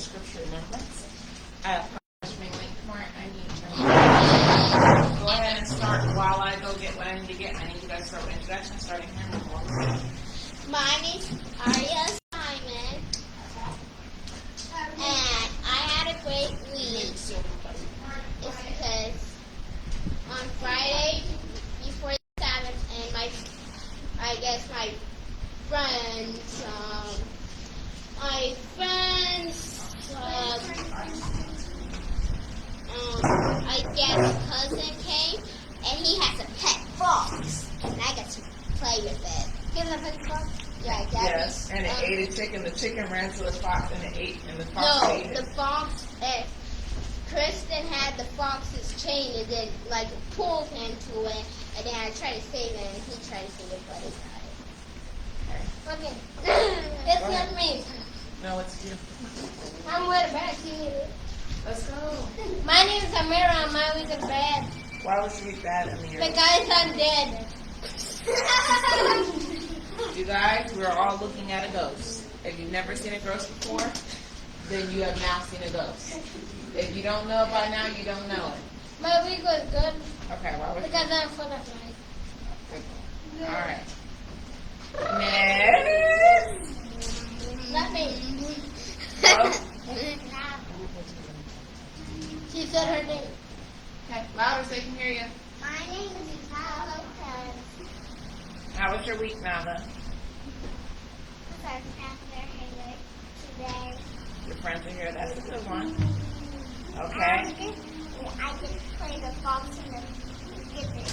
scripture remembrance. Punishment link for it. I need to go ahead and start while I go get what I need to get. I need you guys to start with introduction, starting here. My name's Arya Simon, and I had a great week. It's because on Friday before the Sabbath, and my cousin came, and he has a pet fox, and I got to play with it. He has a pet fox? Yeah, yes, and it ate a chicken. The chicken ran to the fox, and it ate, and the fox ate it. No, the fox, Kristen had the fox's chain, and then, pulled him to it, and then I tried to save him, and he tried to save it, but he died. Okay. It's not me. No, it's you. I'm with back here. Let's go. My name is Amira, and my week is bad. Why was your week bad, Amira? Because I'm dead. You guys, we're all looking at a ghost. If you've never seen a ghost before, then you have now seen a ghost. If you don't know by now, you don't know it. My week was good. Okay, why was because I'm full of life. All right. Next. Not me. Oh. She said her name. Okay, louder so they can hear you. My name is Nala. How was your week, Nala? Our friends are here today. Your friends are here. That's a good one. Okay. I get to play the fox and get to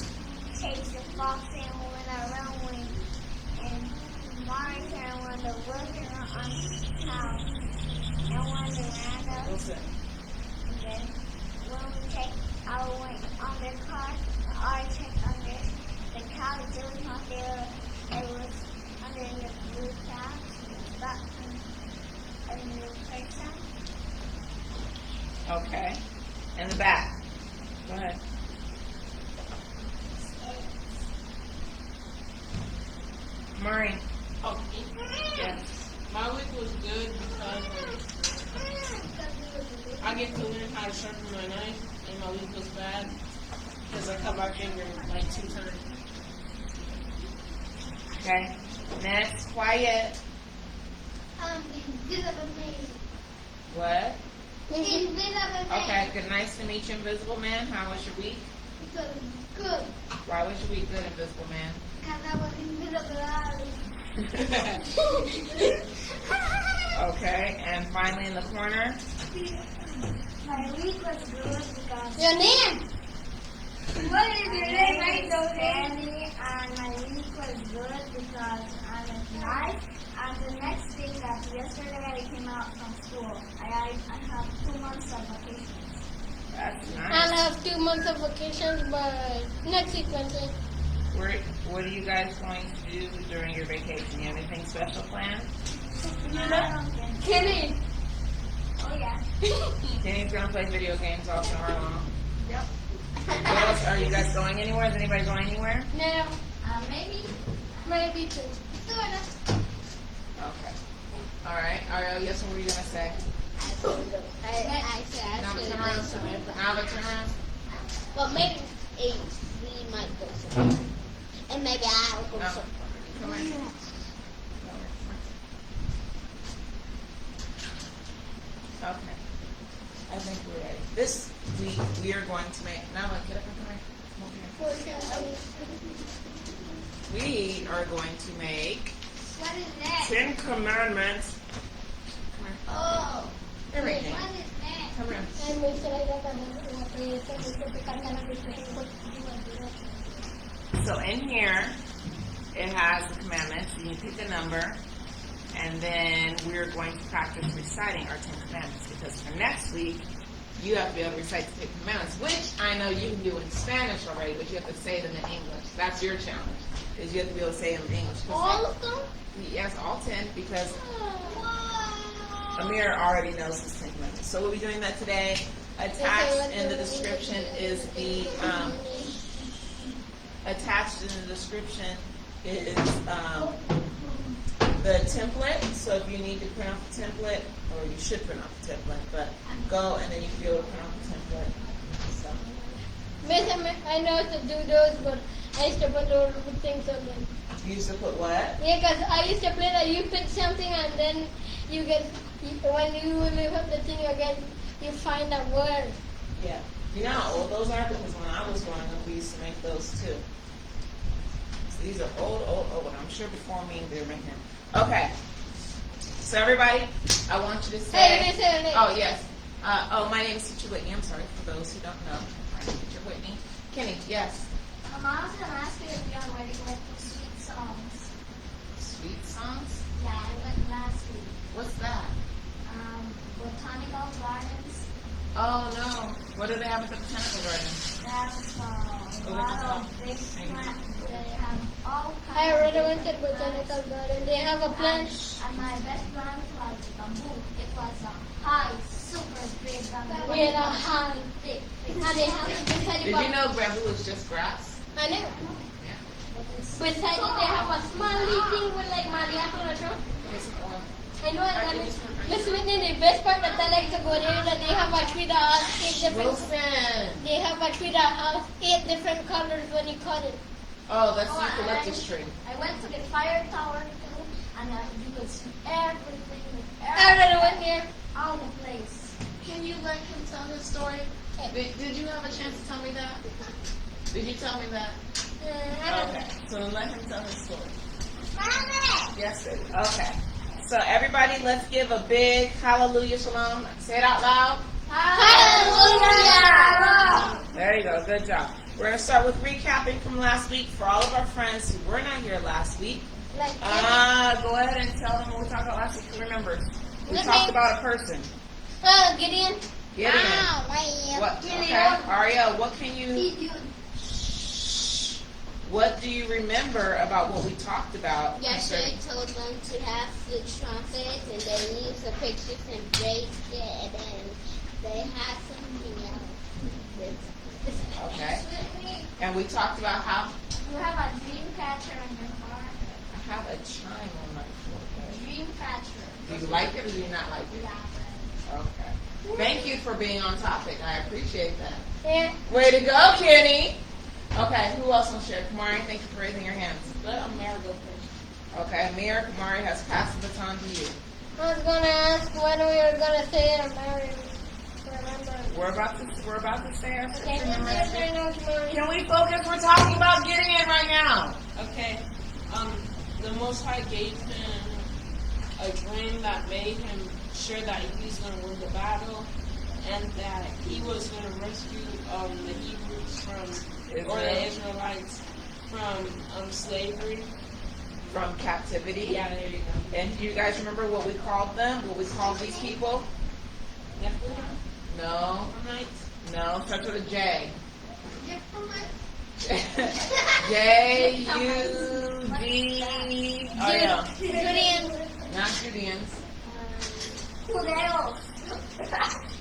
chase the fox and when I run with and monitor and when the worker on the house and when the random. Listen. And then when we take our way on the car, our check under the cow is doing not there. It was under the blue cow, but a new person. Okay. In the back. Go ahead. Maureen. Okay. Yes. My week was good because I get to learn how to sharpen my knife, and my week was bad because I cut my finger 2 times. Okay. Next. Quiet. Invisible man. What? Invisible man. Okay. Good. Nice to meet you, Invisible Man. How was your week? Good. Why was your week good, Invisible Man? Because I was invisible. Okay. And finally, in the corner. My week was good because. Your name? What is your name? Sandy, and my week was good because I was nice. And the next thing that yesterday I came out from school. I have 2 months of vacation. That's I nice. have 2 months of vacation, but next week Wednesday. What are you guys going to do during your vacation? You have anything special planned? Kenny. Oh yeah. Kenny's going to play video games all summer long. Yep. What else? Are you guys going anywhere? Is anybody going anywhere? No. Maybe 2. Okay. All right. Ariel, yes, what were you going to say? Now turn around. But maybe 8 we might go somewhere. And maybe I'll go somewhere. Come here. Okay. I think we're ready. This week we are going to make. Now, get up and come here. Come over here. We are going to make What is that? 10 commandments. Come here. Oh. Everything. What is that? Come here. So in here, it has the commandments. You can pick a number. And then we're going to practice reciting our 10 commandments. Because for next week, you have to be able to recite the 10 commandments, which I know you can do in Spanish already, but you have to say them in English. That's your challenge, is you have to be able to say them in English. All of them? Yes, all 10, because Amir already knows his 10 commandments. So we'll be doing that today. Attached in the description is the the template. So if you need to print off the template, or you should print off the template, but go and then you can be able to print off the template. So. Miss, I know to do those, but I used to put those things on them. You used to put what? Yeah, because I used to play that you pick something and then you get, when you lift up the thing again, you find a word. Yeah. You know how old those are? Because when I was growing up, we used to make those too. So these are old, and I'm sure before me they were making them. Okay. So everybody, I want you to say. Hey, say your name. Oh, yes. My name is Teacher Whitney. I'm sorry for those who don't know. My name is Teacher Whitney. Kenny, yes. I was going to ask you if you already went to sweet songs. Sweet songs? Yeah, I went last week. What's that? Botanical Gardens. Oh, no. What do they have at the Botanical Garden? That's a lot of big plants. They have all kinds. I already went to Botanical Garden. They have a plant. And my best plant was bamboo. It was a high, super big bamboo. We had a high. Thick. And they have a beside Did you know bamboo is just grass? I know. Beside it, they have a small little thing with like mariachi on the top. I know it. Miss Whitney, the best part that I like to go there is that they have a tree that has 8 different. Wilson. They have a tree that has 8 different colors when you cut it. Oh, that's the Oh, eucalyptus tree. I went to the fire tower too, and you could see everything. I already went there. All the place. Can you let him tell his story? Did you have a chance to tell me that? Did you tell me that? I don't know. Okay, so then let him tell his story. Mommy! Yes, baby. Okay. So everybody, let's give a big hallelujah shalom. Say it out loud. Hallelujah! There you go. Good job. We're going to start with recapping from last week for all of our friends who were not here last week. Like, Go ahead and tell them what we talked about last week. Who remembers? We Good talked name. about a person. Gideon. Gideon. Right. What? Okay. Aria, what can you? What do you remember about what we talked about? Yeshua told them to have the trumpet, and they used the pictures and break it, and they had something else. Okay. And we talked about how You have a dream catcher in your car. I have a chime on my forehead. Dream catcher. Do you like it or do you not like it? Yeah. Okay. Thank you for being on topic. I appreciate that. Yeah. Way to go, Kenny. Okay, who else will share? Kamari, thank you for raising your hands. Let Amir go first. Okay, Amir, Kamari has passed the baton to you. I was gonna ask when we were gonna say it or marry. Remember? We're about to say our Okay, scripture let's memorization. say it now, Mary. Can we focus? We're talking about getting it right now. Okay. The Most High gave him a dream that made him sure that he's going to win the battle, and that he was going to rescue the Hebrews from, or the Israelites from slavery. From captivity. Yeah, there you go. And do you guys remember what we called them? What we called these people? No. No. Starts with a J. J-U-D. Oh, yeah. Gideon. Not Judeans. Judeos.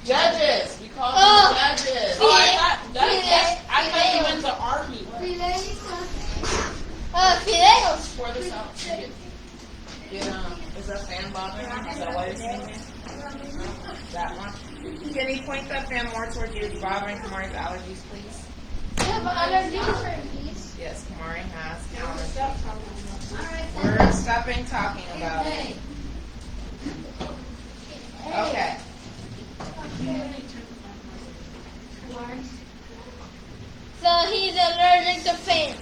Judges. We call Oh. them judges. Oh, I thought you meant the army. Fideos. Pour this out. Is that fan bothering you? Is that why you're saying it? No? That one? Can you point that fan more towards you? It's bothering Kamari's allergies, please. You have allergies? Yes, Kamari has allergies. We're stopping talking about it. Okay. So he's allergic to fans.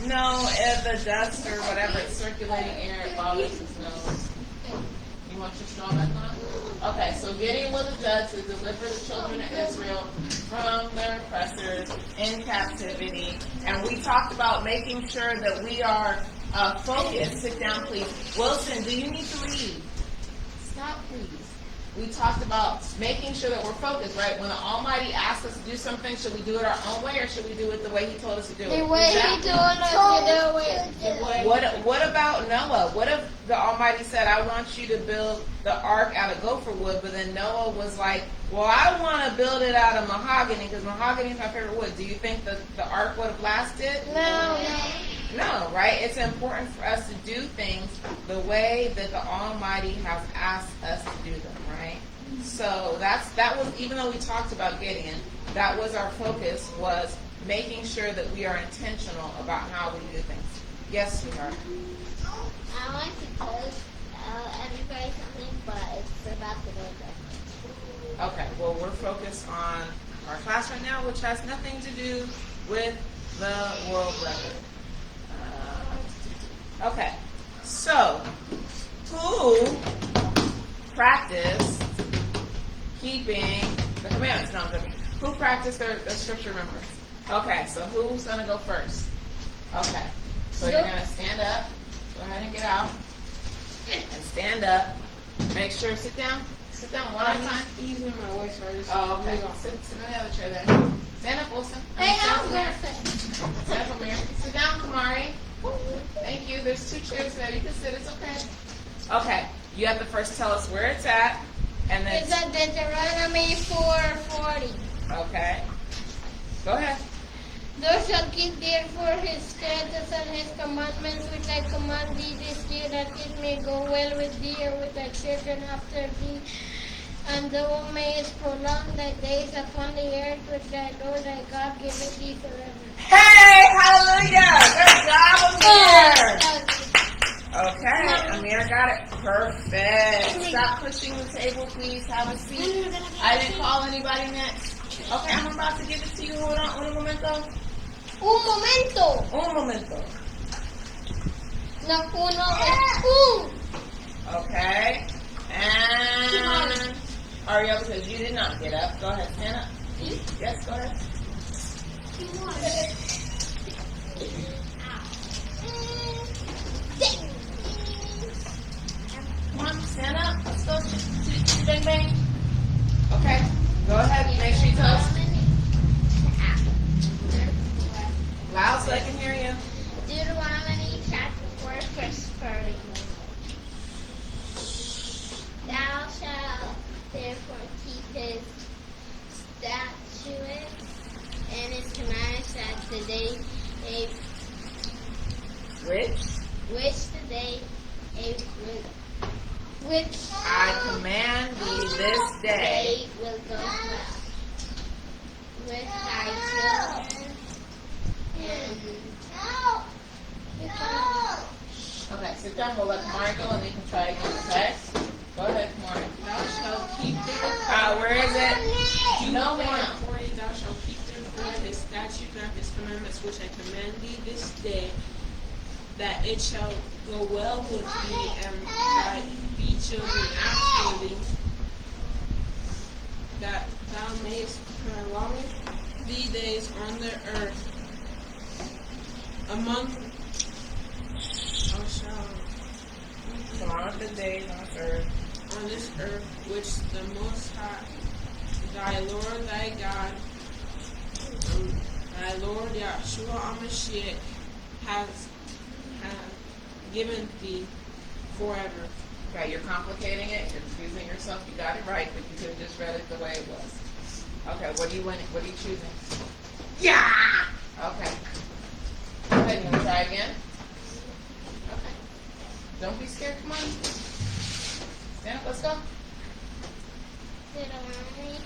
No, the dust or whatever, it's circulating air, it bothers his nose. You want your straw back on? Okay, so Gideon was a judge to deliver the children of Israel from their oppressors in captivity. And we talked about making sure that we are focused. Sit down, please. Wilson, do you need to leave? Stop, please. We talked about making sure that we're focused, right? When the Almighty asks us to do something, should we do it our own way or should we do it the way He told us to do it? The way he told us to do it. What about Noah? What if the Almighty said, I want you to build the ark out of gopher wood, but then Noah was like, well, I want to build it out of mahogany because mahogany is my favorite wood. Do you think that the ark would have lasted? No. No, right? It's important for us to do things the way that the Almighty has asked us to do them, right? So that was, even though we talked about Gideon, that was our focus, was making sure that we are intentional about how we do things. Yes, sweetheart. I want to tell everybody something, but it's about to go there. Okay, well, we're focused on our class right now, which has nothing to do with the world record. Okay, so who practiced keeping the commandments? No, I'm joking. Who practiced their scripture remembrance? Okay, so who's going to go first? Okay, so you're going to stand up. Go ahead and get out. And stand up. Make sure, sit down. Sit down one at a time. Using my voice first. Oh, okay. Sit in the other chair then. Stand up, Wilson. Hey, Stand I'm up, going Amir. to Stand up, Amir. Sit down, Kamari. Thank you. There's 2 chairs there. You can sit. It's okay. Okay. You have to first tell us where it's at, and then. It's at Deuteronomy 4:40. Okay. Go ahead. Thou shalt keep therefore his statutes and his commandments which I command thee this day, that it may go well with thee and with thy children after thee, and thou mayest prolong thy days upon the earth which thy Lord thy God giveth thee forever. Hey, hallelujah! Good job, Amir. Okay, Amir got it perfect. Stop pushing the table, please. Have a seat. I didn't call anybody next. Okay, I'm about to give it to you. Hold on, un momento. Un momento. Un momento. No, uno es un. Okay, and Ariel says you did not get up. Go ahead, stand up. Yes, go ahead. Come on, stand up. Let's go. Bang, bang. Okay, go ahead. Make sure you tell us loud so I can hear you. Deuteronomy chapter 4, verse 30. Thou shalt therefore keep his statutes and his commandments that today, which today, which I command thee this day. will go well with thy children and Okay, sit down. We'll let Kamari go and then you can try again, okay? Go ahead, Kamari. Thou shalt keep Where is it? No, ma'am. Thou shalt keep therefore his statutes and his commandments which I command thee this day, that it shall go well with thee and thy children after thee, that thou mayest prolong thee days on the earth. Among Prolong the days on this earth which the Most High, thy Lord thy God, thy Lord Yeshua HaMashiach has given thee forever. Okay, you're complicating it. You're confusing yourself. You got it right, but you could have just read it the way it was. Okay, what are you winning? What are you choosing? Yeah! Okay. Go ahead, you want to try again? Okay. Don't be scared. Come on. Stand up. Let's go. Deuteronomy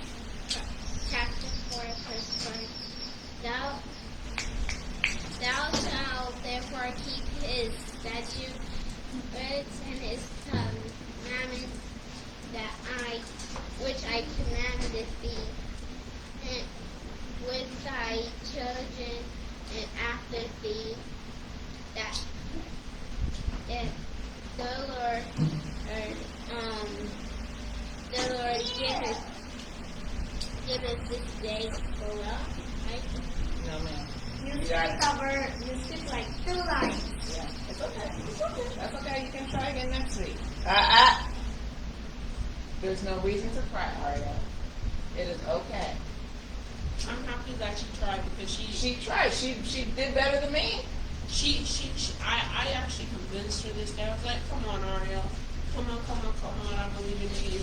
chapter 4, verse 1. Thou shalt therefore keep his statutes and his commandments which I commanded thee, and with thy children and after thee, that the Lord giveth this day for well, right? No, ma'am. You should cover, you should like 2 lines. Yeah, it's okay. It's okay. That's okay. You can try again next week. There's no reason to cry, Ariel. It is okay. I'm happy that she tried because She tried. She did better than me. I actually convinced her this day. I was like, come on, Ariel. Come on. I believe in you.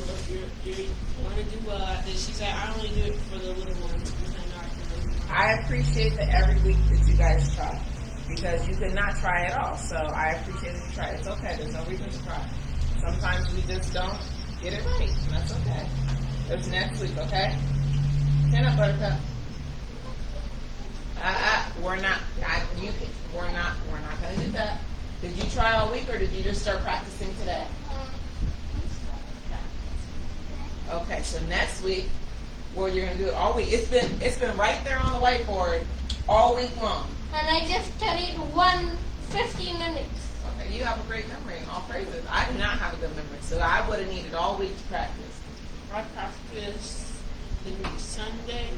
You want to do well at this. She said, I only do it for the little ones. I appreciate that every week that you guys try, because you could not try at all. So I appreciate that you try. It's okay. There's no reason to try. Sometimes we just don't get it right, and that's okay. It's next week, okay? Stand up, Buttercup. We're not gonna do that. Did you try all week, or did you just start practicing today? Okay, so next week, well, you're gonna do it all week. It's been right there on the whiteboard all week long. And I just studied 15 minutes. Okay, you have a great memory. All praises. I do not have a good memory, so I would have needed all week to practice. I practiced the Sunday,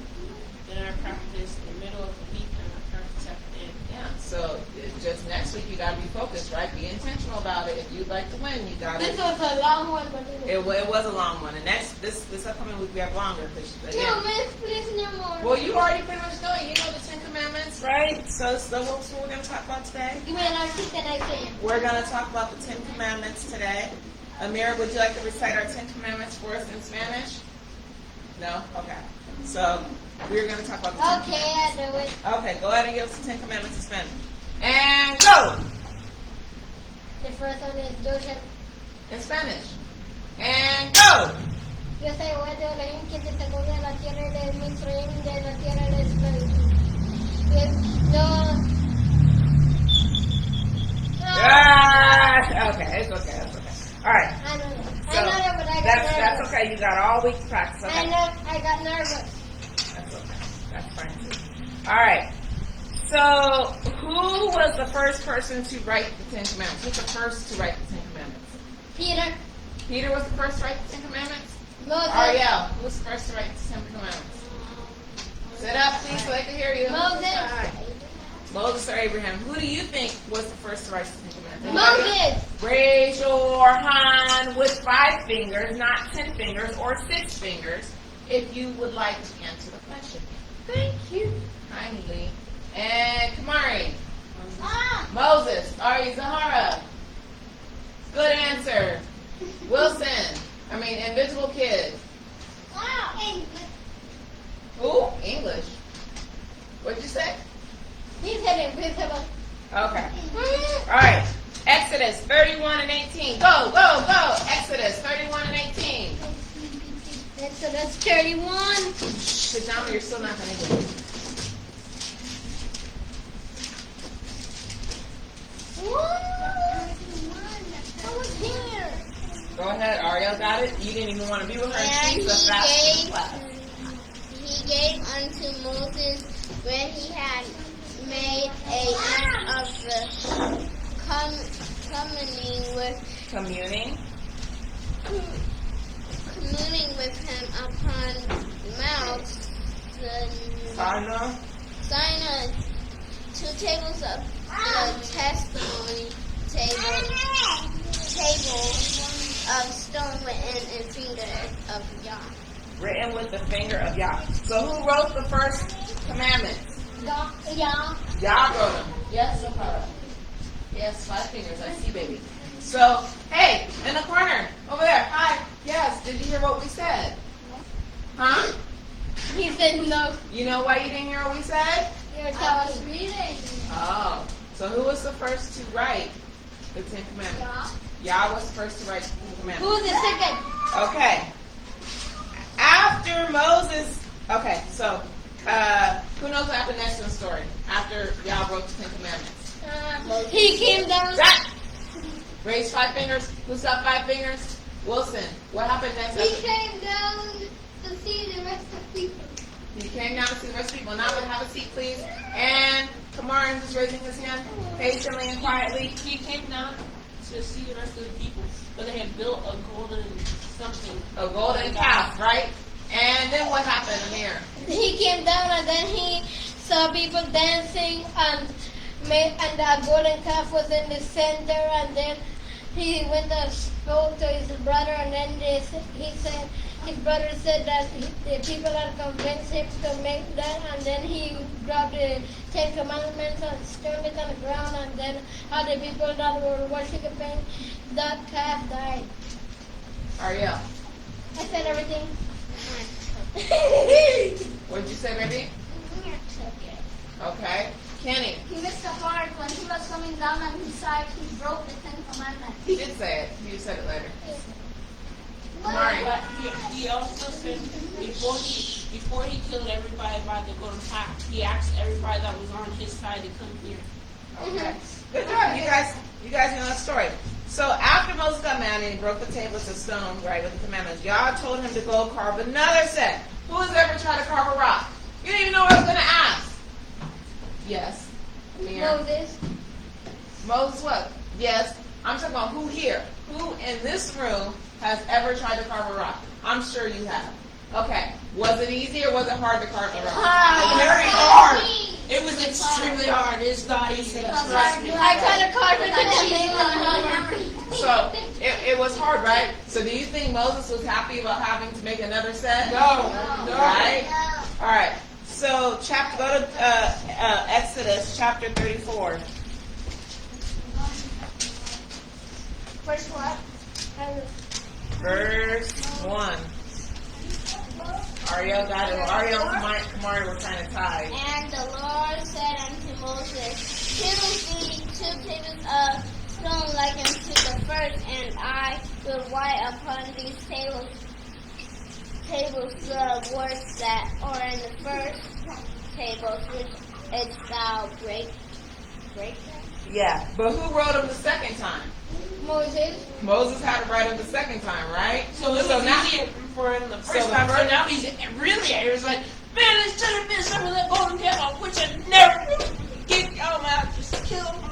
then I practiced the middle of the week, and I practiced at the end. Yeah, so just next week you gotta be focused, right? Be intentional about it. If you'd like to win, you gotta. This was a long one, but It was a long one, and this upcoming week we have longer. No, Miss, please no more. Well, you already pretty much know it. You know the 10 Commandments, right? So that's what we're going to talk about today. You mean our teacher that I said? We're going to talk about the 10 Commandments today. Amira, would you like to recite our 10 Commandments for us in Spanish? No? Okay. So we're going to talk about the 10 Okay, I do it. Okay, go ahead and give us the 10 Commandments in Spanish. And go! The first one is Joseph. In Spanish. And go! Yo soy de Elohim que te sacó de la tierra de Misraim, de la tierra de esclavitud. Okay, it's okay, that's okay. All right. I know that. So, I know that, but I got that's nervous. okay. You got all week to practice. Okay. I know. I got nervous. That's okay. That's fine too. All right. So, who was the first person to write the 10 Commandments? Who's the first to write the 10 Commandments? Peter. Peter was the first to write the 10 Commandments? Moses. Ariel, who was the first to write the 10 Commandments? Sit up, please, so they can hear you. Moses. Moses or Abraham. Who do you think was the first to write the 10 Commandments? Moses. Raise your hand with 5 fingers, not 10 fingers or 6 fingers, if you would like to answer the question. Thank you. Kindly. And Kamari. Ah. Moses. Ari Zahara. Good answer. Wilson. Invisible Kid. Ah. Who? English. What'd you say? He said invisible. Okay. All right. Exodus 31 and 18. Go, go, go. Exodus 31 and 18. Exodus 31. Sit down or you're still not going to get it. I was here. Go ahead. Ariel got it. You didn't even want to be with her. And She's a fast class. he gave unto Moses when he had made a end of the Communing. communing with him upon Mount Sinai, 2 tables of the testimony, table of stone written in finger of Yah. Written with the finger of Yah. So who wrote the first commandments? Yeah. Yah wrote them. Yes, Zahara. Yes, 5 fingers. I see, baby. So, hey, in the corner, over there. Hi. Yes, did you hear what we said? Huh? He said no. You know why you didn't hear what we said? You're talking. Reading. Oh. So who was the first to write the 10 Commandments? Yah was the first to write the 10 Commandments. Who's the second? Okay. After Moses, okay, so who knows what happened next in the story? After Yah wrote the 10 Commandments. He came down. Raise 5 fingers. Who's got 5 fingers? Wilson. What happened next? He came down to see the rest of the people. He came down to see the rest of the people. Now I'm going to have a seat, please. And Kamaran, who's raising his hand, patiently and quietly. He came down to see the rest of the people, but they had built a golden something. A golden calf, right? And then what happened, Amir? He came down and then he saw people dancing and the golden calf was in the center, and then he went and spoke to his brother, and then he said, his brother said that the people had convinced him to make that, and then he dropped the 10 Commandments and stoned it on the ground, and then all the people that were worshiping that calf died. Ariel, I said everything. what did you say, baby? Okay. Kenny, He missed the part when he was coming down on his side, he broke the 10 Commandments. he did say it. You said it later. But Mari. he also said before he killed everybody by the golden calf, he asked everybody that was on his side to come here. Okay. Good job. You guys know that story. So after Moses got mad and he broke the tablets of stone, right, with the commandments, God told him to go carve another set. Who has ever tried to carve a rock? You didn't even know what I was going to ask. Yes. Amir. Moses. Moses what? Yes. I'm talking about who here? Who in this room has ever tried to carve a rock? I'm sure you have. Okay. Was it easy or was it hard to carve a rock? Very hard. It was extremely hard. It's not easy. Trust me. I kind of carved it in the So it was hard, right? So do you think Moses was happy about having to make another set? No. Right? All right. So go to Exodus chapter 34. First what? Verse 1. Ariel got it. Ariel and Kamari were trying to tie. And the Lord said unto Moses, Chisel thee 2 tables of stone like unto the first, and I will write upon these tables the words that are in the first tables, which is thou break them. Yeah. But who wrote them the second time? Moses. Moses had to write them the second time, right? So it was now, easier for him the first So time. the So first- now he's really angry. He's like, man, this should have been some of that golden calf, which I never get. Oh man, just kill him.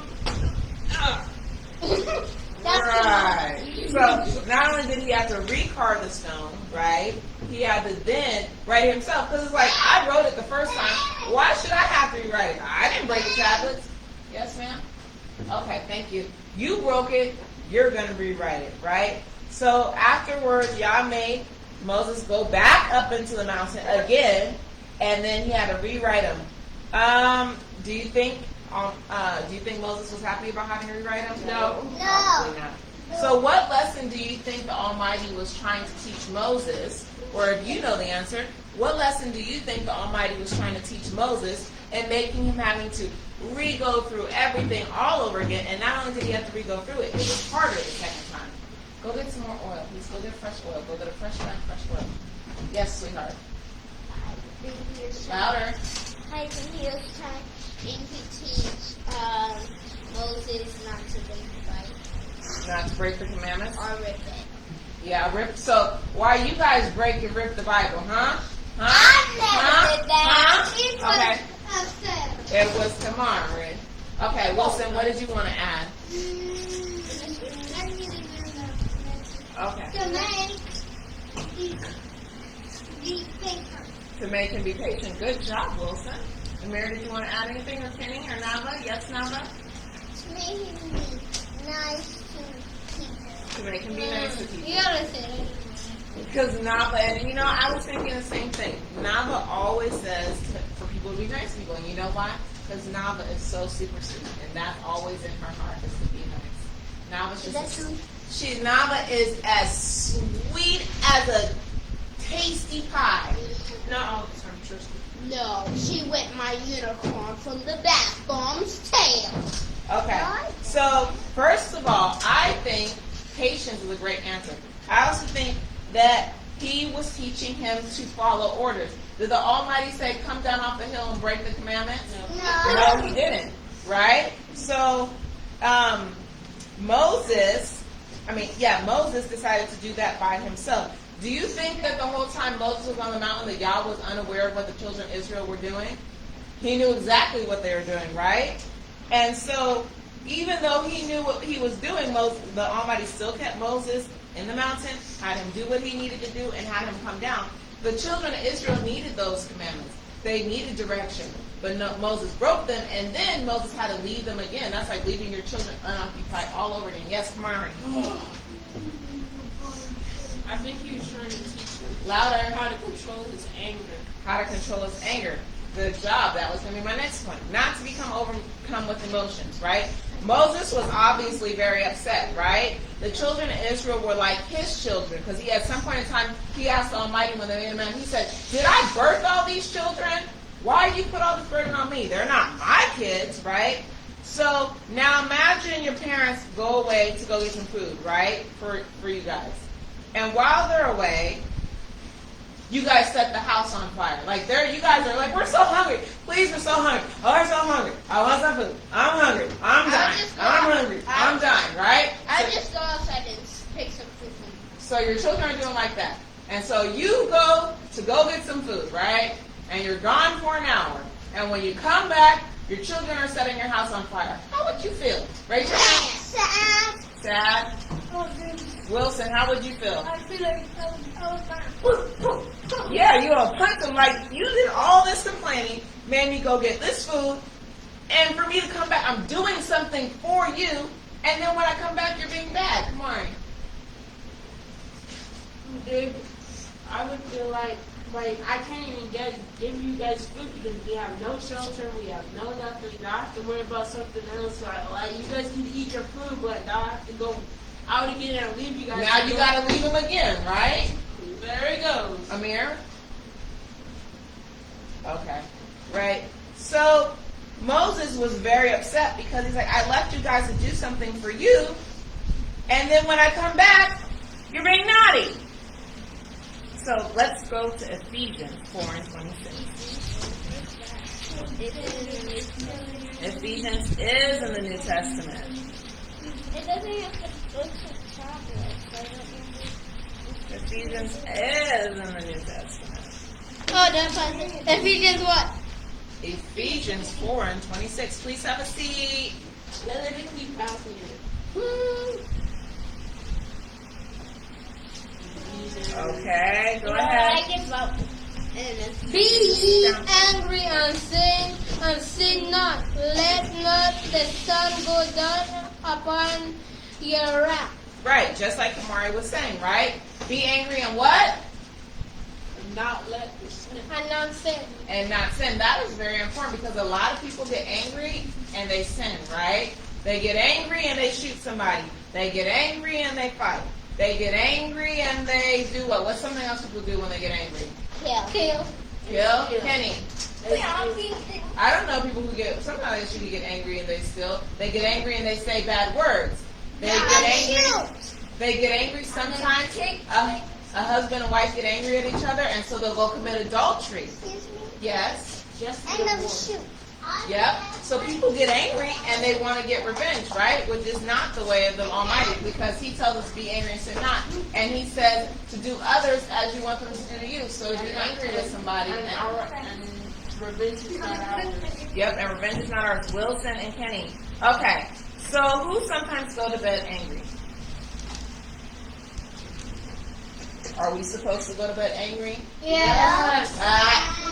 Right. So not only did he have to recarve the stone, right? He had to then write it himself. Because it's like, I wrote it the first time. Why should I have to rewrite it? I didn't break the tablets. Yes, ma'am? Okay, thank you. You broke it. You're going to rewrite it, right? So afterwards, Yah made Moses go back up into the mountain again, and then he had to rewrite them. Do you think Moses was happy about having to rewrite them? No. Probably not. So what lesson do you think the Almighty was trying to teach Moses? Or if you know the answer, what lesson do you think the Almighty was trying to teach Moses and making him having to re-go through everything all over again? And not only did he have to re-go through it, it was harder the second time. Go get some more oil. Please go get fresh oil. Go get a fresh oil. Yes, sweetheart. Louder. I think he was trying to teach Moses not to break the Bible Not to break the commandments? or rip it. Yeah, rip. So why you guys break and rip the Bible, huh? I never did that. Okay. It was Kamari. Okay, Wilson, what did you want to add? Okay. To make him be patient. Good job, Wilson. And Mary, did you want to add anything, or Kenny, or Nava? Yes, Nava? To make him be nice to people. You gotta say it. Because Nava, and I was thinking the same thing. Nava always says for people to be nice to people. And you know why? Because Nava is so super sweet. And that's always in her heart is to be nice. Nava's just Nava is as sweet as a tasty pie. Not all the time, trust me. No, she whipped my unicorn from the bath bomb's tail. Okay. So, first of all, I think patience is a great answer. I also think that he was teaching him to follow orders. Did the Almighty say, come down off the hill and break the commandments? No, he didn't. Right? So, Moses decided to do that by himself. Do you think that the whole time Moses was on the mountain that Yah was unaware of what the children of Israel were doing? He knew exactly what they were doing, right? And so, even though he knew what he was doing, the Almighty still kept Moses in the mountain, had him do what he needed to do, and had him come down. The children of Israel needed those commandments. They needed direction. But Moses broke them, and then Moses had to lead them again. That's like leaving your children unoccupied all over again. Yes, Kamari. I think he was trying to teach them Louder. How to control his anger. How to control his anger. Good job. That was going to be my next point. Not to become overcome with emotions, right? Moses was obviously very upset, right? The children of Israel were like his children, because he at some point in time, he asked the Almighty when they made a man, he said, did I birth all these children? Why do you put all this burden on me? They're not my kids, right? So now imagine your parents go away to go get some food, right? For you guys. And while they're away, you guys set the house on fire. Like you guys are like, we're so hungry. Please, we're so hungry. Oh, we're so hungry. I want some food. I'm hungry. I'm dying. I'm hungry. I'm dying, right? I just go outside and pick some food. So your children are doing like that. And so you go get some food, right? And you're gone for an hour. And when you come back, your children are setting your house on fire. How would you feel? Raise your hand. Sad. Wilson, how would you feel? I feel like I was Yeah, you will punch them like you did all this complaining, made me go get this food, and for me to come back, I'm doing something for you, and then when I come back, you're being bad. Come on. Dude, I would feel like I can't even give you guys food because we have no shelter, we have no nothing. I have to worry about something else. Like you guys need to eat your food, but now I have to go out again and leave you guys. Now you got to leave them again, right? There he goes. Amir? Okay. Right. So Moses was very upset because he's like, I left you guys to do something for you, and then when I come back, you're being naughty. So let's go to Ephesians 4:26. Ephesians is in the New Testament. It doesn't have to go to chocolate. Ephesians is in the New Testament. Oh, that's fine. Ephesians what? Ephesians 4:26. Please have a seat. Let it keep passing it. Okay, go ahead. I give up. Be ye angry and sin not. Let not the sun go down upon your wrath. Right, just like Kamari was saying, right? Be angry and what? Not let the sin. And not sin. And not sin. That is very important because a lot of people get angry and they sin, right? They get angry and they shoot somebody. They get angry and they fight. They get angry and they do what? What's something else people do when they get angry? Kill. Kill? Kenny. I don't know people who get, sometimes you get angry and they get angry and they say bad words. They get angry. They get angry sometimes. A husband and wife get angry at each other and so they'll go commit adultery. Excuse me? Yes. Just I love to shoot. Yep. So people get angry and they want to get revenge, right? Which is not the way of the Almighty because He tells us to be angry and sin not. And He says to do others as you want them to do to you. So if you're angry with somebody, and revenge is not ours. yep, and revenge is not ours. Wilson and Kenny. Okay. So who sometimes go to bed angry? Are we supposed to go to bed angry? Yes.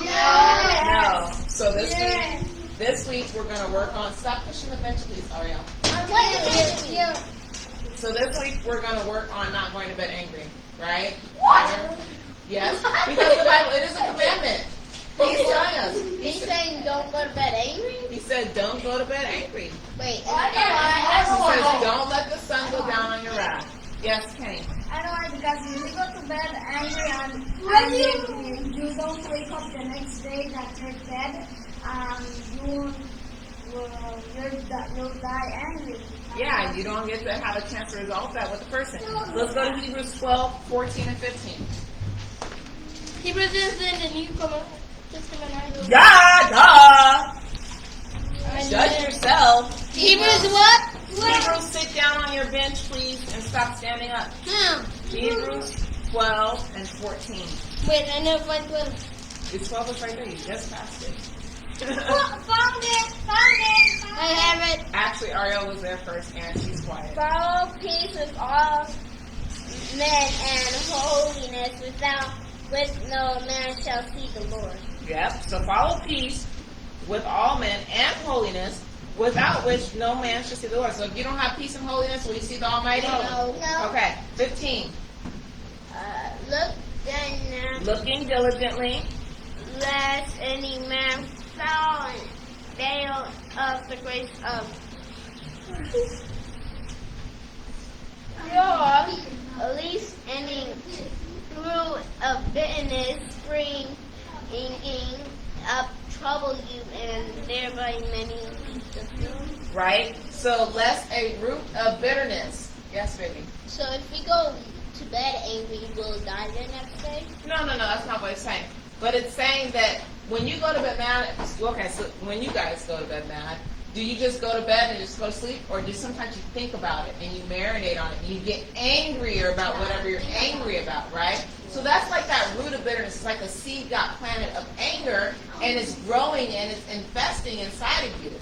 No. So this week we're going to work on, stop pushing the bench please, Ariel. So this week we're going to work on not going to bed angry, right? What? Yes, because the Bible, it is a commandment. He's telling us. He's saying don't go to bed angry? He said don't go to bed angry. Wait. He says don't let the sun go down on your wrath. Yes, Kenny. I know why, because when you go to bed angry and you don't wake up the next day that you're dead, you'll die angry. Yeah, you don't get to have a chance to resolve that with the person. Let's go to Hebrews 12, 14, and 15. Hebrews is in the New Testament. Judge yourself. Hebrews what? Hebrews, sit down on your bench, please, and stop standing up. Hebrews 12 and 14. Wait, I know find 12. It's 12 is right there. You just passed it. Found it. I have it. Actually, Ariel was there first, and she's quiet. Follow peace with all men and holiness, without which no man shall see the Lord. Yep. So follow peace with all men and holiness, without which no man shall see the Lord. So if you don't have peace and holiness, will you see the Almighty? No. Okay. 15. Look Looking diligently. lest any man fail of the grace of God, at least any fruit of bitterness springing up trouble you, and thereby many fulfill. Right? So less a root of bitterness. Yes, baby. So if we go to bed angry, we'll die the next day? No, that's not what it's saying. But it's saying that when you go to bed mad, okay, so when you guys go to bed mad, do you just go to bed and just go to sleep? Or do sometimes you think about it and you marinate on it and you get angrier about whatever you're angry about, right? So that's like that root of bitterness. It's like a seed got planted of anger and it's growing and it's infesting inside of you.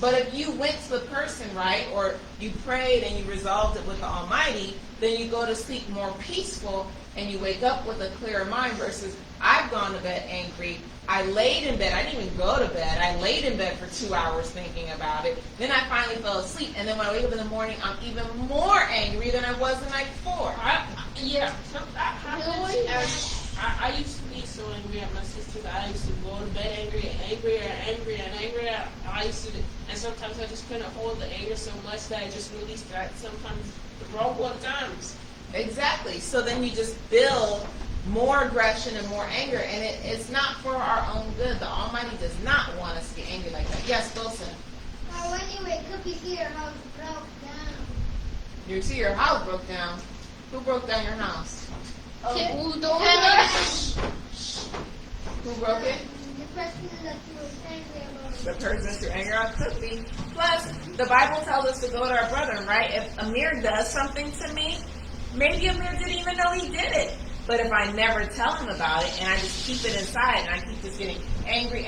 But if you went to the person, right, or you prayed and you resolved it with the Almighty, then you go to sleep more peaceful and you wake up with a clearer mind versus I've gone to bed angry. I laid in bed. I didn't even go to bed. I laid in bed for 2 hours thinking about it. Then I finally fell asleep. And then when I wake up in the morning, I'm even more angry than I was the night before. Yeah. I used to be so angry at my sisters. I used to go to bed angry. I used to, and sometimes I just couldn't hold the anger so much that I just released that sometimes the wrong times. Exactly. So then you just build more aggression and more anger, and it's not for our own good. The Almighty does not want us to get angry like that. Yes, Wilson. When you wake up, you see your house broke down. You see your house broke down. Who broke down your house? Who broke it? The person that you were angry about. The person that you're angry at could be. Plus, the Bible tells us to go to our brethren, right? If Amir does something to me, maybe Amir didn't even know he did it. But if I never tell him about it and I just keep it inside and I keep just getting angry,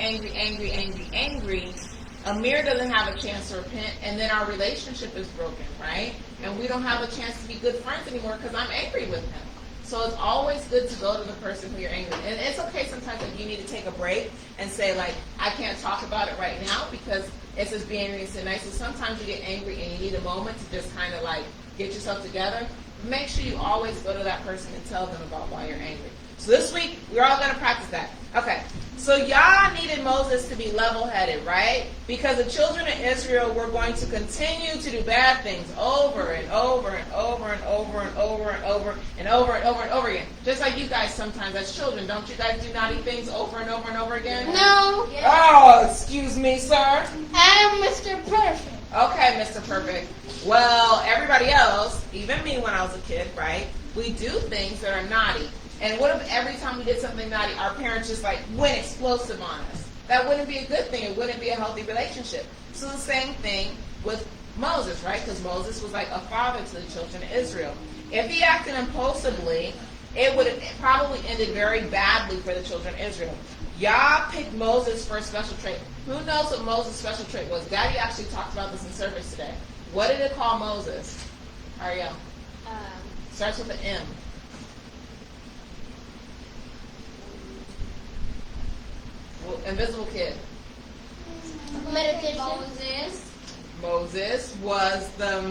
Amir doesn't have a chance to repent, and then our relationship is broken, right? And we don't have a chance to be good friends anymore because I'm angry with him. So it's always good to go to the person who you're angry with. And it's okay sometimes if you need to take a break and say, like, I can't talk about it right now because it's just being angry and so nice. So sometimes you get angry and you need a moment to just kind of like get yourself together. Make sure you always go to that person and tell them about why you're angry. So this week, we're all going to practice that. Okay, so Yah needed Moses to be level-headed, right? Because the children of Israel were going to continue to do bad things over and over and over and over and over and over and over and over and over again. Just like you guys sometimes as children. Don't you guys do naughty things over and over and over again? No. Oh, excuse me, sir. I'm Mr. Perfect. Okay, Mr. Perfect. Well, everybody else, even me when I was a kid, right? We do things that are naughty. And what if every time we did something naughty, our parents just like went explosive on us? That wouldn't be a good thing. It wouldn't be a healthy relationship. So the same thing with Moses, right? Because Moses was like a father to the children of Israel. If he acted impulsively, it would have probably ended very badly for the children of Israel. Yah picked Moses for a special trait. Who knows what Moses' special trait was? Daddy actually talked about this in service today. What did it call Moses? Ariel. Starts with an M. Invisible kid. Meditation. Moses was the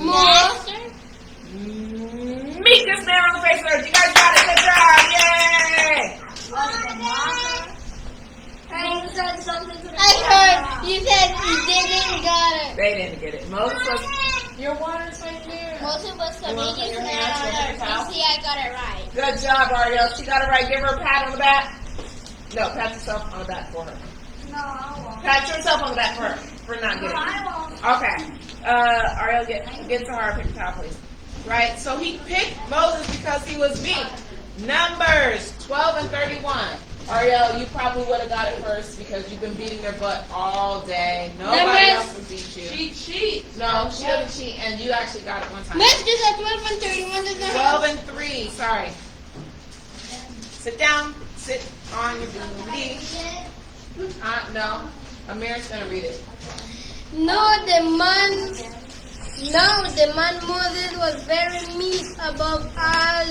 Master. Meekest man on the face of the earth. You guys got it. Good job. Yay! You said something to me. I heard you said you didn't got it. They didn't get it. Moses was... Your water's right there. Moses was the You wanna put biggest your man hands on over earth. the towel? You see, I got it right. Good job, Ariel. She got it right. Give her a pat on the back. No, pat yourself on the back for her. No, I won't. Pat yourself on the back for her for not No, getting it. I won't. Okay. Ariel, get to her. Pick the towel, please. Right? So he picked Moses because he was meek. Numbers 12 and 31. Ariel, you probably would have got it first because you've been beating your butt all day. Nobody Numbers. else would beat you. Cheat. No, she doesn't cheat, and you actually got it one time. Miss, just at 12 and 31 doesn't 12 and 3, sorry. Sit down. Sit on your booty. No. Amir's going to read it. No, the man Moses was very meek above all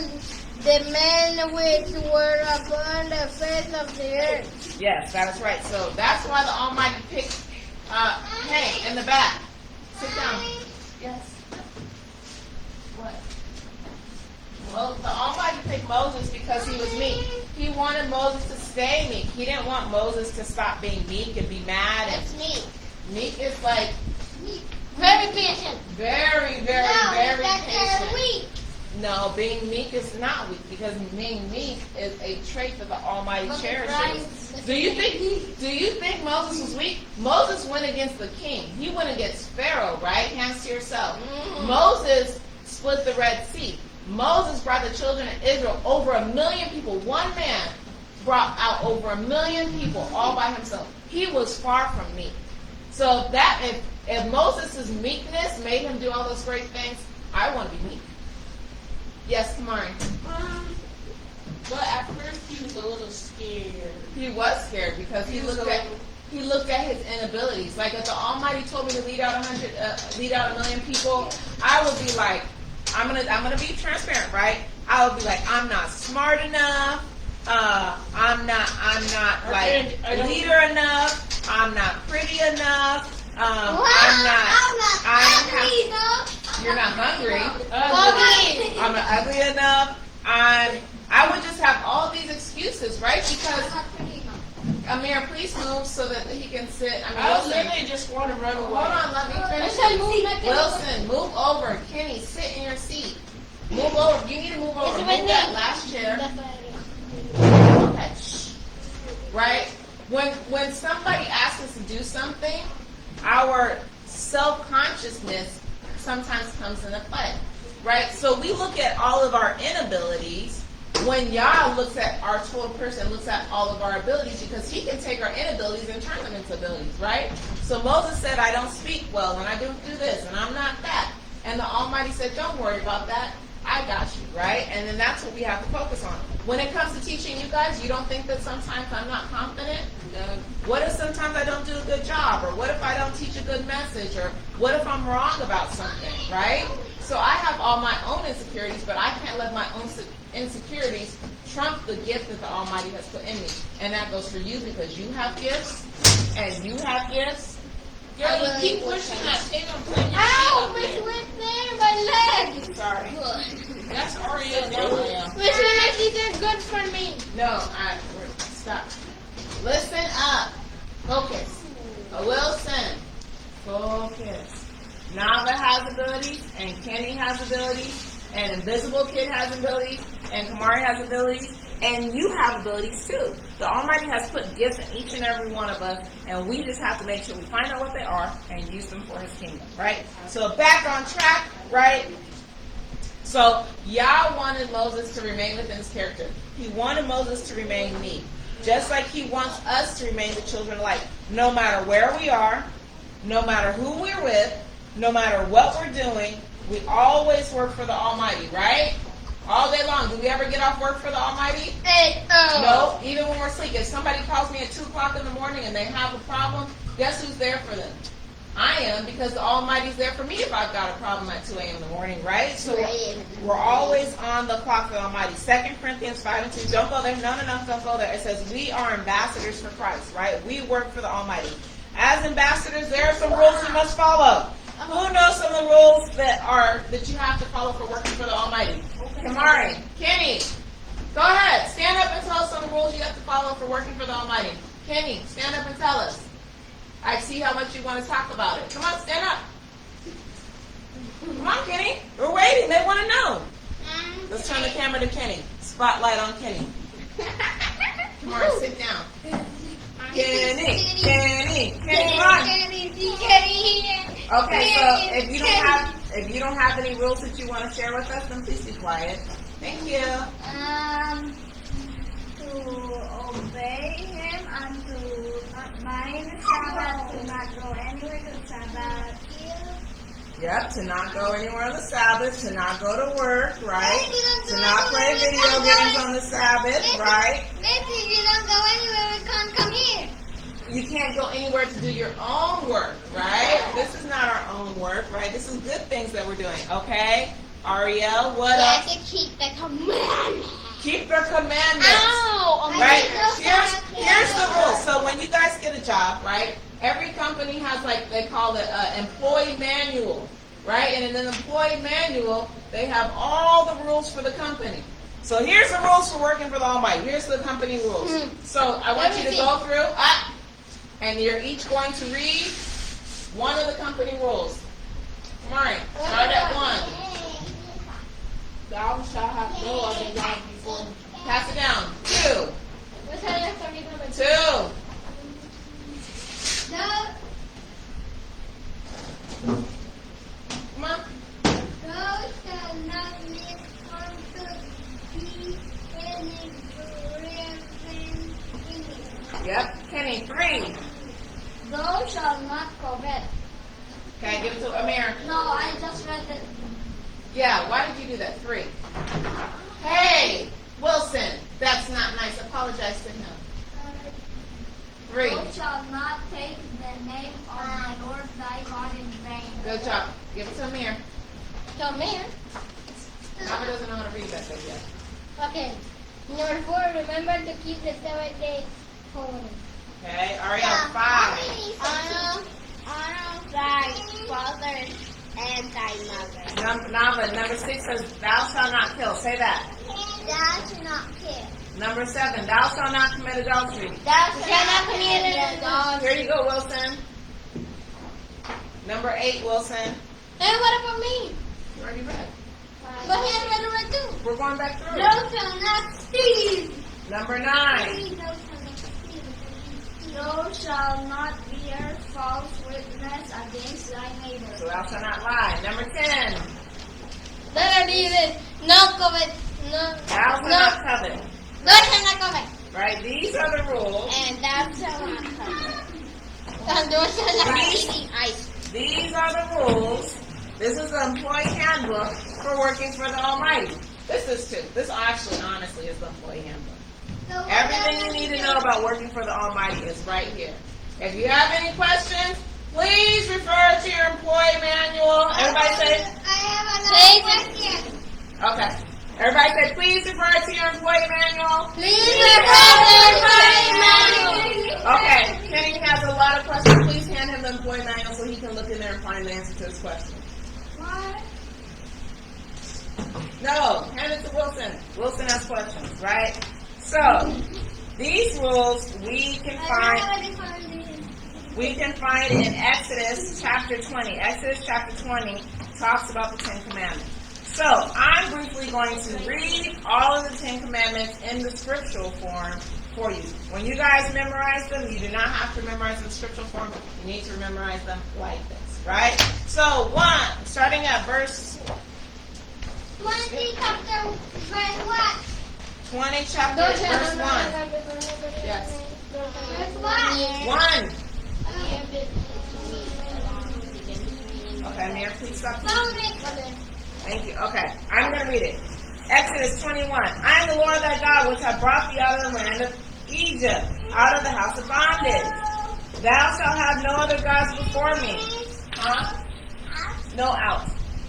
the men which were upon the face of the earth. Yes, that is right. So that's why the Almighty picked Hank in the back. Sit down. Yes. What? The Almighty picked Moses because he was meek. He wanted Moses to stay meek. He didn't want Moses to stop being meek and be mad. That's me. Meek is like Very patient. very, very, No, very that's patient. weak. No, being meek is not weak because being meek is a trait that the Almighty cherishes. Do you think Moses was weak? Moses went against the king. He went against Pharaoh, right? Hands to yourself. Moses split the Red Sea. Moses brought the children of Israel, over 1 million people. One man brought out over 1 million people all by himself. He was far from meek. So that if Moses' meekness made him do all those great things, I want to be meek. Yes, Kamari. But at first he was a little scared. He was scared because he looked at his inabilities. Like if the Almighty told me to lead out 1 million people, I would be like, I'm gonna be transparent, right? I would be like, I'm not smart enough. I'm not like leader enough. I'm not pretty enough. I'm hungry, though. You're not hungry. Hungry. I'm not ugly enough. I would just have all these excuses, right? Because Amir, please move so that he can sit. I was literally just want to run away. Hold on, let me finish. Wilson, move over. Kenny, sit in your seat. Move over. You need to move over. Move that last chair. Okay. Shh. Right? When somebody asks us to do something, our self-consciousness sometimes comes into play. Right? So we look at all of our inabilities when Yah looks at our total person, looks at all of our abilities, because he can take our inabilities and turn them into abilities, right? So Moses said, I don't speak well, and I don't do this, and I'm not that. And the Almighty said, don't worry about that. I got you, right? And then that's what we have to focus on. When it comes to teaching you guys, you don't think that sometimes I'm not confident? What if sometimes I don't do a good job? Or what if I don't teach a good message? Or what if I'm wrong about something, right? So I have all my own insecurities, but I can't let my own insecurities trump the gift that the Almighty has put in me. And that goes for you because you have gifts, and you have gifts. Girl, you keep pushing that table and putting your Ow, feet which up went there? My leg. Sorry. there. That's Ariel down. Which one of these are good for me? No, stop. Listen up. Focus. Wilson. Focus. Nava has abilities, and Kenny has abilities, and Invisible Kid has abilities, and Kamari has abilities, and you have abilities too. The Almighty has put gifts in each and every one of us, and we just have to make sure we find out what they are and use them for His kingdom, right? So back on track, right? So Yah wanted Moses to remain within his character. He wanted Moses to remain meek, just like He wants us to remain the children of light. No matter where we are, no matter who we're with, no matter what we're doing, we always work for the Almighty, right? All day long. Do we ever get off work for the Almighty? No, even when we're asleep. If somebody calls me at 2 o'clock in the morning and they have a problem, guess who's there for them? I am, because the Almighty's there for me if I've got a problem at 2 a.m. in the morning, right? So we're always on the clock for the Almighty. 2 Corinthians 5:2. Don't go there. No, don't go there. It says we are ambassadors for Christ, right? We work for the Almighty. As ambassadors, there are some rules we must follow. Who knows some of the rules that you have to follow for working for the Almighty? Kamari, Kenny, go ahead. Stand up and tell us some of the rules you have to follow for working for the Almighty. Kenny, stand up and tell us. I see how much you want to talk about it. Come on, stand up. Come on, Kenny. We're waiting. They want to know. Let's turn the camera to Kenny. Spotlight on Kenny. Kamari, sit down. Kenny, come on. Okay, so if you don't have any rules that you want to share with us, then please be quiet. Thank you. To obey Him and to not mind the Sabbath, to not go anywhere to the Sabbath. Yep, to not go anywhere on the Sabbath, to not go to work, right? To not play video games on the Sabbath, right? If you don't go anywhere, we can't come here. You can't go anywhere to do your own work, right? This is not our own work, right? This is good things that we're doing, okay? Ariel, what We have else? to keep the commandments. Keep your commandments. Ow! Right? Here's the rule. So when you guys get a job, right? Every company has, like, they call it an employee manual, right? And in the employee manual, they have all the rules for the company. So here's the rules for working for the Almighty. Here's the company rules. So I want you to go through, and you're each going to read one of the company rules. Come on, start at 1. Thou shalt have no other God before me. Pass it down. 2. What's that last time you come in? 2. Come on. Thou shalt not live unto thee any graven image. Yep. Kenny, 3. Thou shalt not covet. Okay, give it to Amir. No, I just read it. Yeah, why did you do that? 3. Hey, Wilson, that's not nice. Apologize to him. 3. Thou shalt not take the name of the Lord thy God in vain. Good job. Give it to Amir. Come here. Papa doesn't know how to read that thing yet. Okay. Number 4, remember to keep the 7th day holy. Okay, Ariel, 5. Honor thy father and thy mother. Number 6 says, thou shalt not kill. Say that. Thou shalt not kill. Number 7, thou shalt not commit adultery. Thou shalt not commit adultery. Here you go, Wilson. Number 8, Wilson. Hey, what about me? You already read. But he had read it too. We're going back through. Thou shalt not steal. Number 9. Thou shalt not bear false witness against thy neighbor. So thou shalt not lie. Number 10. Let her leave it. No covet. No. Thou shalt not covet. Thou shalt not covet. Right? These are the rules. And thou shalt not covet. And thou shalt not These- eating ice. These are the rules. This is the employee handbook for working for the Almighty. This is too. This actually, honestly, is the employee handbook. Everything you need to know about working for the Almighty is right here. If you have any questions, please refer to your employee manual. Everybody say, I have another question. okay. Everybody say, please refer to your employee manual. Please refer to the employee manual. Okay. Kenny has a lot of questions. Please hand him the employee manual so he can look in there and find the answer to his question. What? No, hand it to Wilson. Wilson has questions, right? So, these rules we can find in Exodus chapter 20. Exodus chapter 20 talks about the 10 Commandments. So, I'm briefly going to read all of the 10 Commandments in the scriptural form for you. When you guys memorize them, you do not have to memorize them in scriptural form. You need to memorize them like this, right? So, 1, starting at verse 20 chapter verse what? 20 chapter verse 1. Yes. Verse what? 1. Okay, Mayor, please stop. Thank you. Okay, I'm going to read it. Exodus 21. I am the Lord thy God, which have brought thee out of the land of Egypt, out of the house of bondage. Thou shalt have no other gods before me. Huh? No out.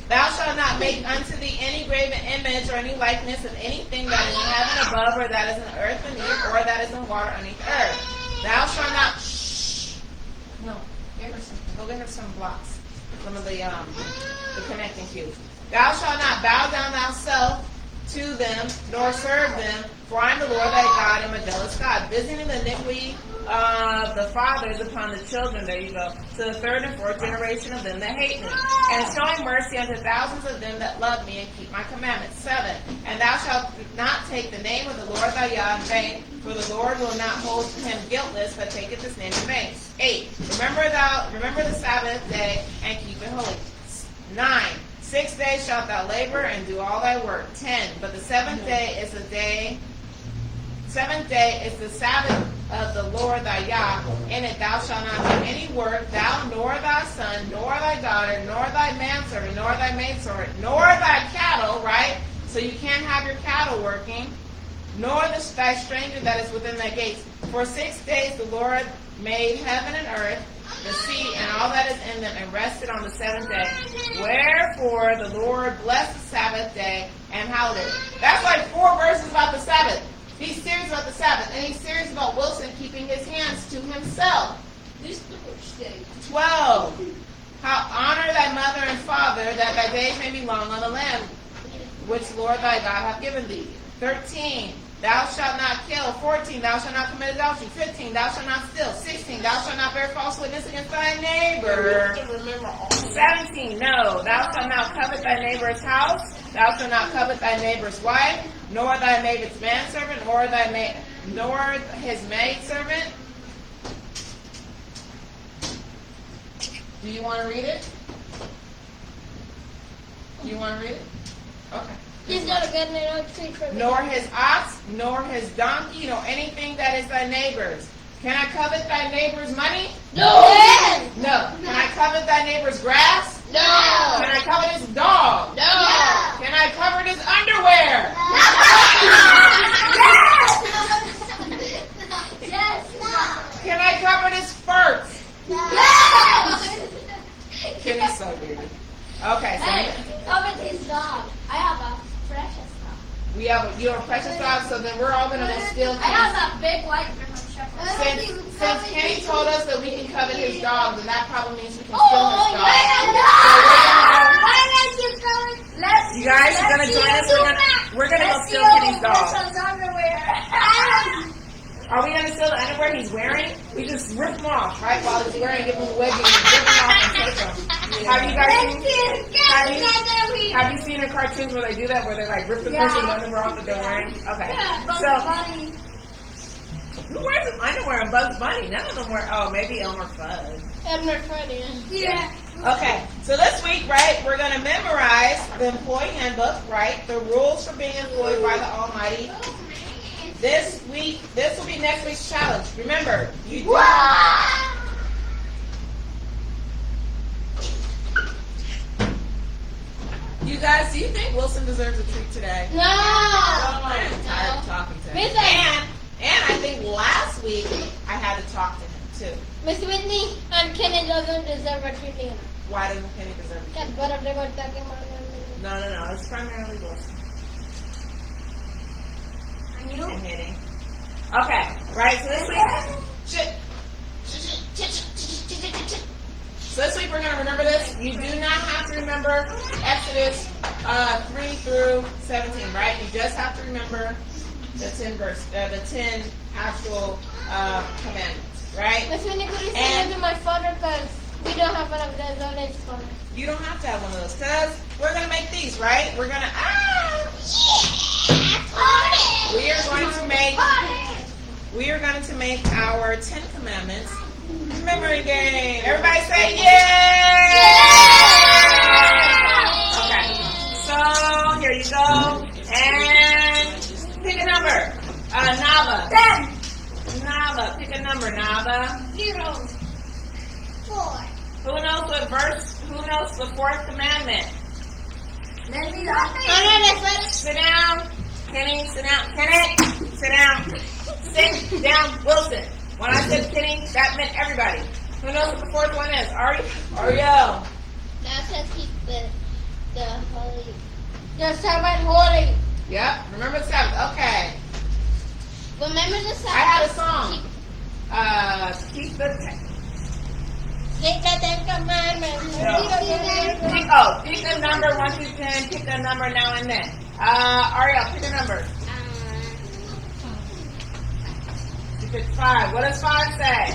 Thou shalt not make unto thee any graven image or any likeness of anything that is in heaven above, or that is in the earth beneath, or that is in water underneath the earth. Thou shalt not. No, get her some. Go get her some blocks. Some of the connecting cubes. Thou shalt not bow down thyself to them, nor serve them, for I am the Lord thy God, and a jealous God, visiting the iniquity of the fathers upon the children, there you go, to the 3rd and 4th generation of them that hate me, and showing mercy unto thousands of them that love me and keep my commandments. 7, and thou shalt not take the name of the Lord thy God in vain, for the Lord will not hold him guiltless, but taketh his name in vain. 8, remember the Sabbath day, and keep it holy. 9, 6 days shalt thou labor and do all thy work. 10, but the seventh day is the Sabbath of the Lord thy God. In it thou shalt not do any work, thou nor thy son, nor thy daughter, nor thy manservant, nor thy maidservant, nor thy cattle, right? So you can't have your cattle working, nor thy stranger that is within thy gates. For 6 days the Lord made heaven and earth, the sea, and all that is in them, and rested on the 7th day. Wherefore the Lord blessed the Sabbath day and hallowed it. That's like 4 verses about the Sabbath. He's serious about the Sabbath, and he's serious about Wilson keeping his hands to himself. 12. How honor thy mother and father, that thy days may be long on the land which Lord thy God hath given thee. 13. Thou shalt not kill. 14. Thou shalt not commit adultery. 15. Thou shalt not steal. 16. Thou shalt not bear false witness against thy neighbor. 17. No, thou shalt not covet thy neighbor's house. Thou shalt not covet thy neighbor's wife, nor thy neighbor's manservant, nor his maidservant. Do you want to read it? Do you want to read it? Okay. He's not a good little treat for me. Nor his ox, nor his donkey, nor anything that is thy neighbor's. Can I covet thy neighbor's money? No. Yes. No. Can I covet thy neighbor's grass? No. Can I covet his dog? No. Can I covet his underwear? Yes. Can I covet his fur? Yes. Kenny's so weird. Okay, so Hey, come with his dog. I have a precious dog. you have a precious dog, so then we're all going to go steal I have a big white German Shepherd. Since Kenny told us that we can covet his dog, then that probably means we can steal Oh, his dog. You guys are gonna join us. We're gonna go steal Kenny's dog. Are we gonna steal the underwear he's wearing? We just rip them off, right? While he's wearing, give him a wedgie, and rip them off and take them. Have you guys seen? Have you seen the cartoons where they do that, where they like rip the person's underwear off that they're wearing? Okay. So who wears his underwear in Bugs Bunny? None of them wear. Oh, maybe Elmer Fudd. Elmer Fudd. Yeah. Okay, so this week, right, we're going to memorize the employee handbook, right, the rules for being employed by the Almighty. This week, this will be next week's challenge. Remember, you do You guys, do you think Wilson deserves a treat today? No. I'm tired of talking to him. And I think last week I had to talk to him too. Miss Whitney and Kenny doesn't deserve a treating. Why doesn't Kenny deserve a treat? That's what I'm talking about. No. It's primarily Wilson. And hitting. Okay, right, so this week, so this week we're going to remember this. You do not have to remember Exodus 3 through 17, right? You just have to remember the 10 actual commandments, right? Miss Whitney, could you send it to my father because we don't have one of those on his phone. You don't have to have one of those because we're going to make these, right? We're going to, we are going to make our 10 commandments memory game. Everybody say yay! Okay, so here you go. And pick a number. Nava. 10. Nava. Pick a number, Nava. 0. 4. Who knows the fourth commandment? Let me Sit down. Kenny, sit down. Kenny, sit down. Sit down, Wilson. When I said Kenny, that meant everybody. Who knows what the fourth one is? Ariel. That says keep the holy. The Sabbath holy. Yep. Remember the Sabbath. Okay. Remember the Sabbath. I had a song. Keep the. Keep the 10 commandments. Pick a number 1 through 10. Pick a number now and then. Ariel, pick a number. You pick 5. What does 5 say?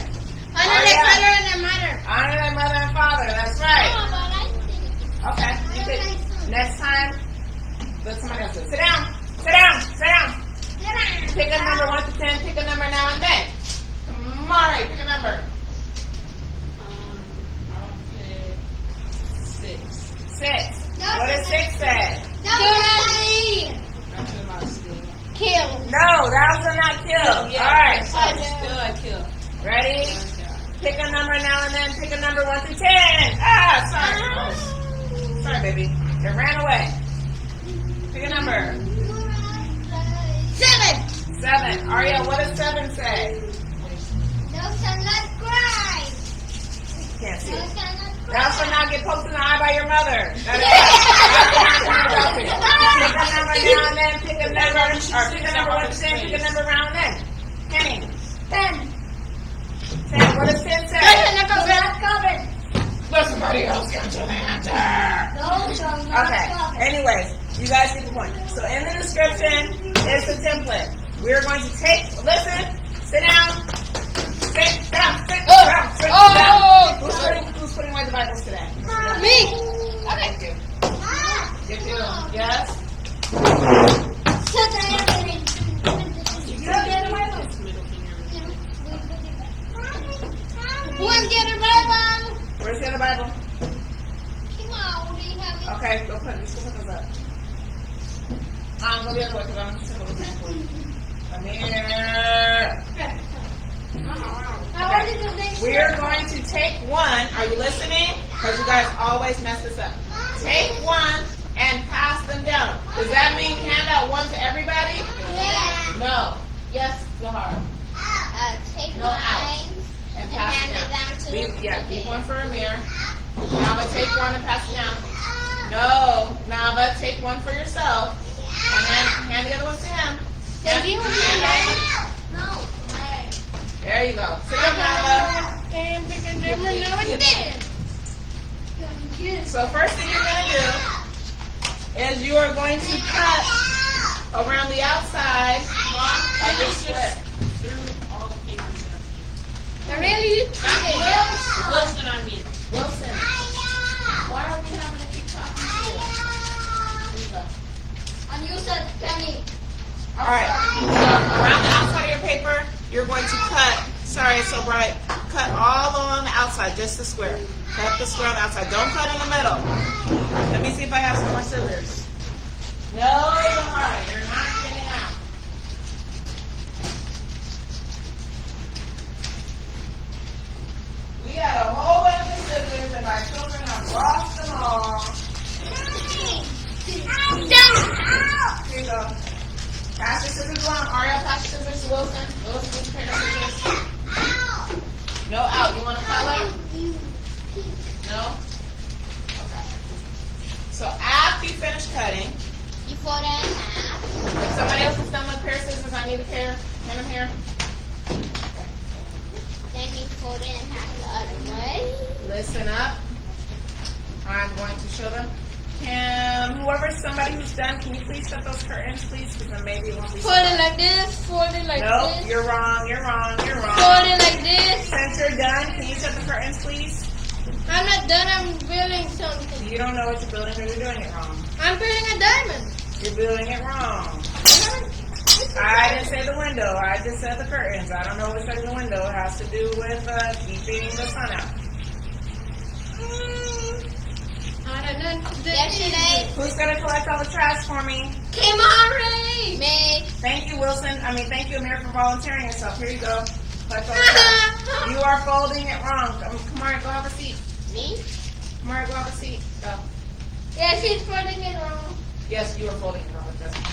Honor thy father and thy mother. Honor thy mother and father. That's right. Okay. You pick, next time, let somebody else do it. Sit down. Sit down. Sit down. Pick a number 1 to 10. Pick a number now and then. Mari, pick a number. 6. What does 6 say? Do not steal. Kill. No, thou shalt not kill. All right. I Kill. Ready? Pick a number now and then. Pick a number 1 through 10. Sorry. Sorry, baby. It ran away. Pick a number. 7. 7. Ariel, what does 7 say? Thou shalt not cry. Can't see Thou it. shalt not cry. Thou shalt not get poked in the eye by your mother. That is Pick a number now and then. Pick a number. Or pick a number 1 to 10. Pick a number now and then. Kenny. 10. 10. What does 10 say? Thou shalt not covet. Let somebody else. we're going to take, listen, sit down, sit down, sit down, sit down. Who's putting away the Bibles today? Me. Okay, thank you. You too. Yes? Who's getting Bible? Where's the other Bible? Come on, we have it. Okay, go put those up. Go the other way because I'm just going to look for you. Come here. I want to do this. We're going to take one. Are you listening? Because you guys always mess this up. Take one and pass them down. Does that mean hand out one to everybody? Yeah. No. Yes, Zahar. Take No, out. mine And and pass hand it it down. down to Leave one for Amir. Nava, take one and pass it down. No, Nava, take one for yourself. And hand the other one to him. Did you No. There you go. Sit down, Nava. So first thing you're going to do is you are going to cut around the outside of the strip. Really? Wilson, I mean. Wilson, why are we having to keep talking to you? There you go. And you said penny. All right. So around the outside of your paper, you're going to cut. Sorry, it's so bright. Cut all along the outside, just the square. Cut the square on the outside. Don't cut in the middle. Let me see if I have some more scissors. No, Zahar, you're not getting out. We had a whole bunch of scissors, and my children have lost them all. Here you go. Pass your scissors along. Ariel, pass your scissors to Wilson. Wilson, please pair your scissors. No out. You want to color? No? Okay. So after you finish cutting, You fold it in half. if somebody else is done with a pair of scissors, I need a pair. Hand them here. Then you fold it in half the other way. Listen up. I'm going to show them. Can somebody who's done, can you please shut those curtains, please? Because then maybe it won't be. Fold it like this. Fold it like Nope, this. you're wrong. You're wrong. You're Fold wrong. it like this. Since you're done, can you shut the curtains, please? I'm not done. I'm building something. You don't know what you're building, or you're doing it wrong. I'm building a diamond. You're building it wrong. I didn't say the window. I just said the curtains. I don't know what side of the window. It has to do with keeping the sun out. I don't know. Yesterday. Who's going to collect all the trash for me? Come on, Ray. Me. Thank you, Wilson. Thank you, Amir, for volunteering yourself. Here you go. Collect all the trash. You are folding it wrong. Come on, go have a seat. Me? Come on, go have a seat. Go. Yeah, she's folding it wrong. Yes, you are folding it wrong. That's fine.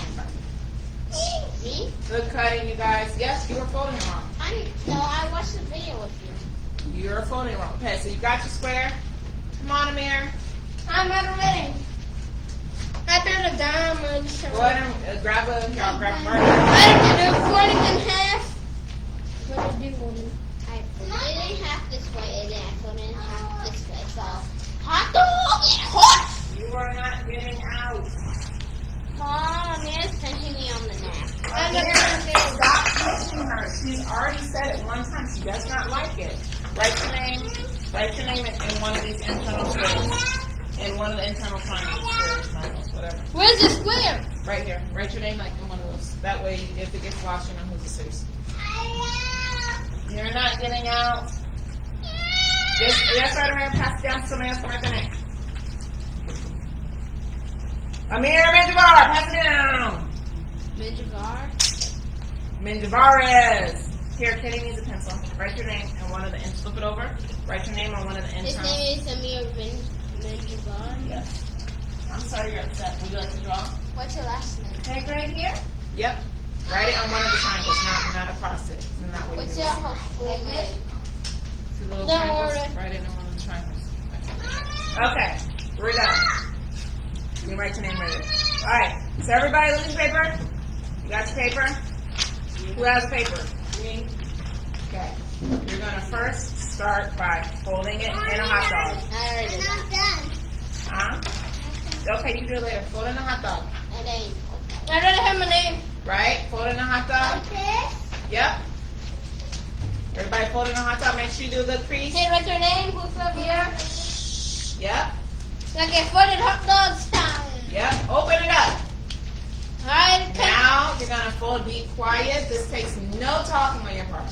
Me? Good cutting, you guys. Yes, you are folding it wrong. I watched the video with you. You're folding it wrong. Okay, so you got your square. Come on, Amir. I'm not ready. I built a diamond. So Go ahead and grab a marker. I can fold it in half. What do you want? I fold it in half this way, and then I fold it in half this way. So, hot dog and horse. You are not getting out. Mom is pinching me on the neck. Stop pushing her. She's already said it one time. She does not like it. Write your name. Write your name in one of these internal squares. In one of the internal triangles, whatever. Where's the square? Right here. Write your name like in one of those. That way, if it gets lost, you know who's the source. You're not getting out. Yes, right around. Pass it down to somebody else. Write their name. Amir Menjivar, pass it down. Menjivares. Here, Kitty needs a pencil. Write your name and one of the flip it over. Write your name on one of the His internal. name is Amir Benjabar. Yes. I'm sorry you're upset. Would you like to draw? What's your last name? Take right here. Yep. Write it on one of the triangles, not across it. Isn't that what What's you your do? whole name? Two little Don't triangles. worry. Write it in one of the triangles. Okay. We're done. You write your name right there. All right. So everybody, look at your paper. You got your paper? Who has paper? Me. Okay. You're gonna first start by folding it in a hot dog. I already did that. Okay, you do it later. Fold in a hot dog. I already have my name. right? Fold it in a hot dog. Okay. Yep. Everybody fold it in a hot dog. Make sure you do a good crease. Hey, what's your name? Who's up here? Yep. Okay, folded hot dog style. Yep. Open it up. Alright, Now you're gonna fold. Be quiet. This takes no talking on your part.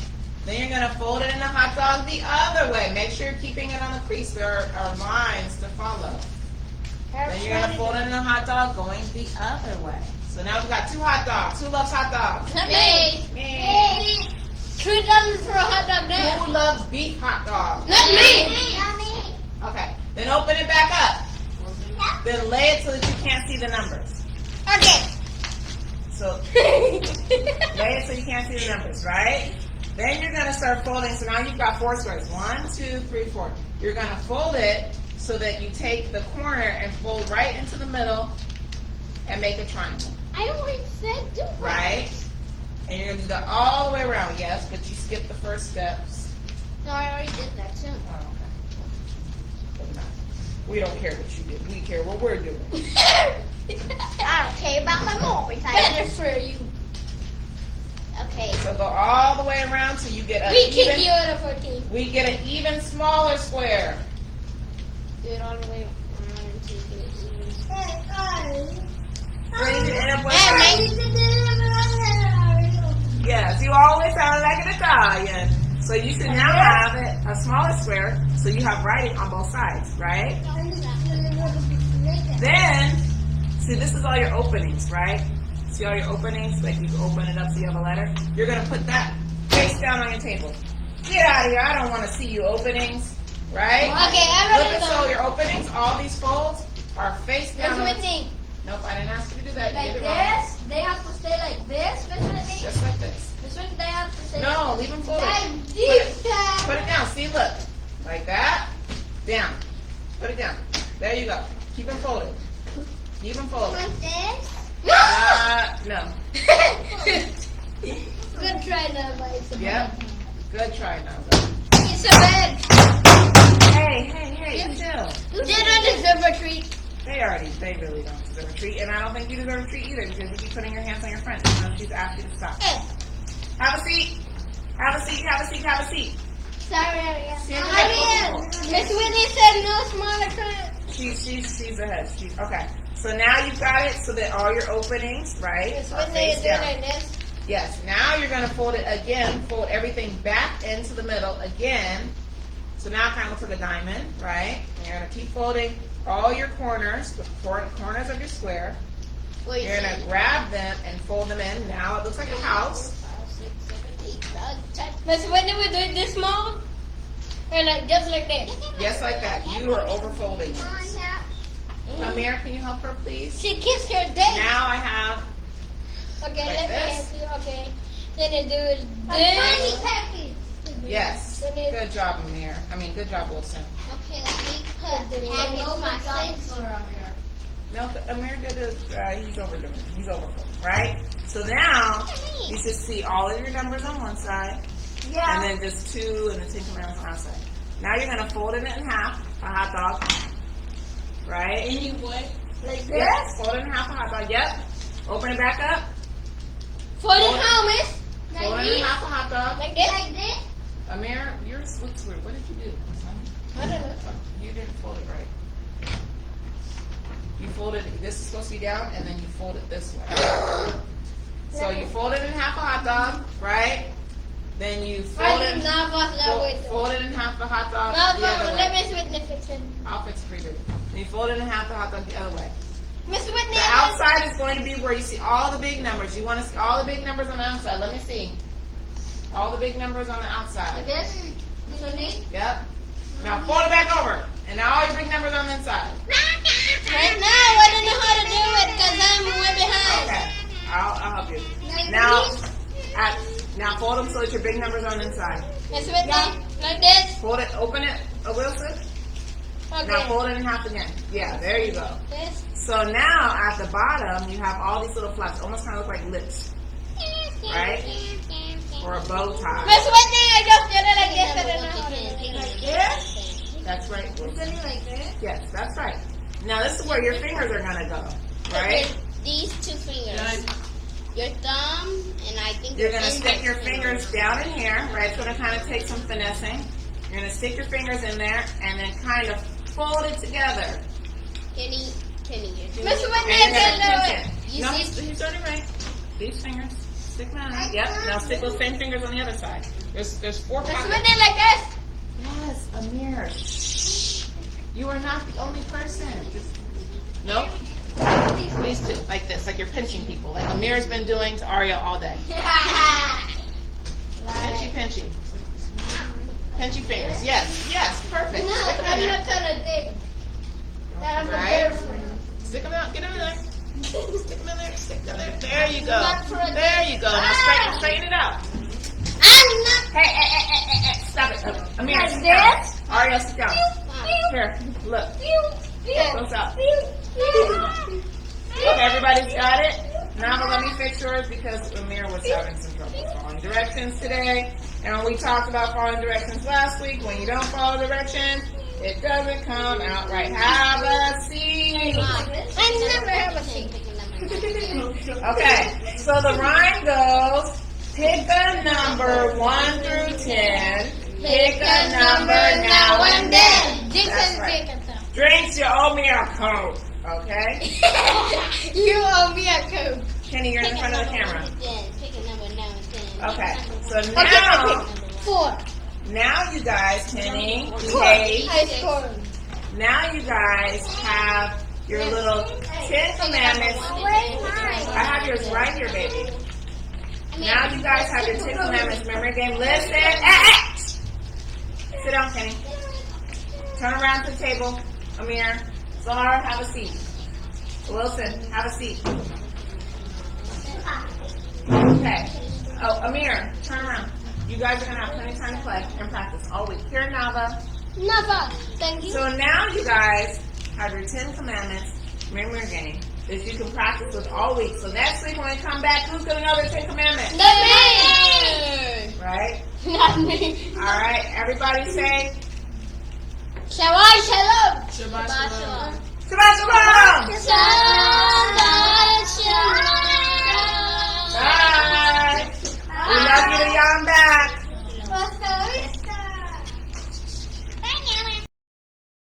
Then you're gonna fold it in the hot dog the other way. Make sure you're keeping it on the crease. There are lines to follow. Then you're gonna fold it in the hot dog going the other way. So now we've got 2 hot dogs. Who loves hot dogs? Not me. Me. $3 for a hot dog there. Who loves beef hot dogs? Not me. Okay. Then open it back up. Then lay it so that you can't see the numbers. Okay. So lay it so you can't see the numbers, right? Then you're gonna start folding. So now you've got 4 squares. 1, 2, 3, 4. You're gonna fold it so that you take the corner and fold right into the middle and make a triangle, I already said do that. right? And you're gonna do that all the way around, yes, but you skipped the first steps. No, I already did that too. Oh, okay. We don't care what you did. We care what we're doing. I don't care about my movie. Better for you. Okay. So go all the way around till you get We kick even. you out of 14. We get an even smaller square. Do it all the way around until you get it even. Bring it in with Hey, Yes, you always sound like an Italian. So you should now have it a smaller square, so you have writing on both sides, right? Then, see, this is all your openings, right? See all your openings? Like you open it up so you have a letter. You're gonna put that face down on your table. Get out of here! I don't want to see you openings, right? Okay, I'm Look ready at to so go. your openings. All these folds are face down. Miss on the- Whitney, Nope, I didn't ask you to do that. You like did it wrong. this, they have to stay like this, Miss Whitney. Just like this. Miss Whitney, they have to stay No, leave them folded. like Put this. it down. See, look. Like that. Down. Put it down. There you go. Keep them folded. Keep them folded. No. Good try now, but it's a Yep. bad. Good try now. It's a bad. Hey, chill. They don't deserve a treat. They really don't deserve a treat, and I don't think you deserve a treat either because you keep putting your hands on your friend. And she's asked you to stop. Hey, Have a seat. Have a seat. Have a seat. Have a seat. sorry, See, Miss Whitney said no smaller try. She's ahead. Okay. So now you've got it so that all your openings, right, Miss are Whitney is face doing down. like this. Yes, now you're going to fold it again, fold everything back into the middle again. So now it kind of looks like a diamond, right? And you're going to keep folding all your corners, the corners of your square. Wait, You're going to grab them and fold them in. Now it looks like a house. 5, 6, 7, 8, 9, 10. Miss Whitney, we do it this small? Or like just like this? Just like that. You are overfolding this. Amir, can you help her, please? She kissed her date. Now I have, Okay, like let me this. help you. Okay. Then it do it this. yes. Then it, Good job, Amir. Good job, Wilson. okay, let me put the No, Amir did it. He's overdoing it. He's overfolding, right? So now you should see all of your numbers on one side, and then just 2 and the 10 commandments on the outside. Now you're gonna fold it in half, a hot dog, right? Anyway. Like Yes. Fold it in half, a hot dog. Yep. Open it back up. For the how, miss? Fold it in half, a hot dog. Like this? Like this? Amir, yours looks weird. What did you do? I don't know. You didn't fold it right. You folded, this is supposed to be down, and then you fold it this way. So you fold it in half a hot dog, right? Then you fold I it, do not want that way. fold it in half the hot dog No, the other let way. Miss Whitney fix it. I'll fix it for you. Then you fold it in half the hot dog the other way. Miss Whitney, The outside is going to be where you see all the big numbers. You want to see all the big numbers on the outside. Let me see. All the big numbers on the outside. Like this? Miss Whitney? Yep. Now fold it back over. And now all your big numbers on the inside. Right now, I don't know how to do it because I'm way behind. Okay. I'll help you. Now fold them so that your big numbers on the inside. Miss Whitney, like this? Fold it, open it, Wilson. Okay. Now fold it in half again. Yeah, there you go. This? So now at the bottom, you have all these little flaps. Almost kind of look like lips. Right? Or a bow tie. Miss Whitney, I just did it like this. I don't know how to do it. Like this? That's right, Wilson. Isn't it like this? Yes, that's right. Now this is where your fingers are going to go. Right? These 2 fingers. Your thumb, and I think You're going to stick index your finger. fingers down in here, right? It's going to kind of take some finessing. You're going to stick your fingers in there and then kind of fold it together. Kenny, you're doing And it. you're gonna pinch it. You No, see? he's doing it right. These fingers. Stick them out. Yep. Now stick those same fingers on the other side. There's 4 Let's pockets. put it like this. Yes, Amir. Shh. You are not the only person. Nope. These two, like this, like you're pinching people, like Amir's been doing to Aria all day. Pinchy. Pinchy fingers. Yes, perfect. No, Stick them I'm in not there. gonna dig. That's a Right. bear friend. Stick them out. Get them in there. Stick them in there. Stick them in there. There you go. Not for a There day. you go. Now straighten it out. I'm not. Hey, stop it. Amir, Like sit down. this? Aria, sit down. Here, look. Close up. Okay, everybody's got it? Now let me fix yours because Amir was having some trouble following directions today. And when we talked about following directions last week, when you don't follow directions, it doesn't come out right. Have a seat. I never have a seat. Okay, so the rhyme goes, pick a number 1 through 10. Pick a number now and then. That's right. Drinks, you owe me a Coke, okay? You owe me a Coke. Kenny, you're in front of the camera. Pick a number now and then. Okay, so Okay, now, 4. now you guys, Kenny, behave. I scored. Now you guys have your little 10 commandments. I have yours right here, baby. Now you guys have your 10 commandments memory game. Listen. Hey! Sit down, Kenny. Turn around to the table. Amir. Zahar, have a seat. Wilson, have a seat. Okay. Oh, Amir, turn around. You guys are going to have plenty of time to play and practice all week. Here, Nava. Never. Thank you. So now you guys have your 10 commandments memory game that you can practice with all week. So next week when we come back, who's going to know their 10 commandments? Not me. Right? Not me. All right. Everybody say, Shabbat shalom. Shabbat shalom. Shabbat Shalom! Shalom.